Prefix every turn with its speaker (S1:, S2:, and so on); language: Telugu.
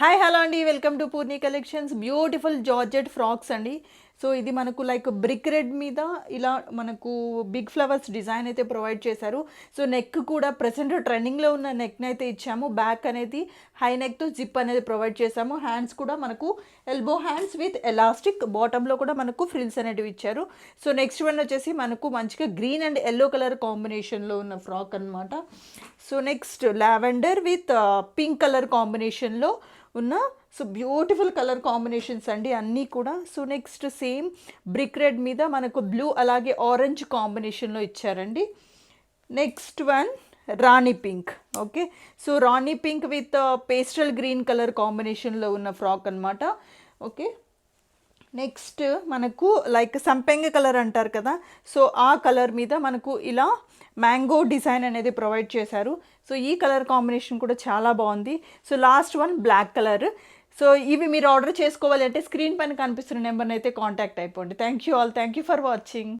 S1: హాయ్ హలో అండి, welcome to Purni collections. Beautiful georgette frocks అండి. సో ఇది మనకు లైక్ బ్రిక్ రెడ్ మీద ఇలా మనకు బిగ్ ఫ్లవర్స్ డిజైన్ అయితే ప్రొవైడ్ చేశారు. సో నెక్ కూడా ప్రెసెంట్ ట్రెండింగ్లో ఉన్న నెక్ని అయితే ఇచ్చాము. బ్యాక్ అనేది హై నెక్తో జిప్ అనేది ప్రొవైడ్ చేసాము. హ్యాండ్స్ కూడా మనకు ఎల్బో హ్యాండ్స్ విత్ ఎలాస్టిక్, బాటంలో కూడా మనకు ఫ్రిల్స్ అనేటివి ఇచ్చారు. సో నెక్స్ట్ వన్ వచ్చేసి మనకు మంచిగా గ్రీన్ అండ్ ఎల్లో కలర్ కాంబినేషన్లో ఉన్న ఫ్రాక్ అనమాట. So next lavender with pink colour కాంబినేషన్లో ఉన్న సో బ్యూటిఫుల్ కలర్ కాంబినేషన్స్ అండి అన్నీ కూడా. So next same brick red మీద మనకు బ్లూ అలాగే ఆరెంజ్ కాంబినేషన్లో ఇచ్చారండి. Next one Rani pink. Okay, so Rani pink with pastel green colour కాంబినేషన్లో ఉన్న ఫ్రాక్ అనమాట. ఓకే, నెక్స్ట్ మనకు లైక్ సంపెంగ కలర్ అంటారు కదా, సో ఆ కలర్ మీద మనకు ఇలా మ్యాంగో డిజైన్ అనేది ప్రొవైడ్ చేశారు. సో ఈ కలర్ కాంబినేషన్ కూడా చాలా బాగుంది. So last one black colour. So ఇవి మీరు ఆర్డర్ చేసుకోవాలి అంటే స్క్రీన్ పైన కనిపిస్తున్న నెంబర్ని అయితే కాంటాక్ట్ అయిపోండి. Thank you all, thank you for watching.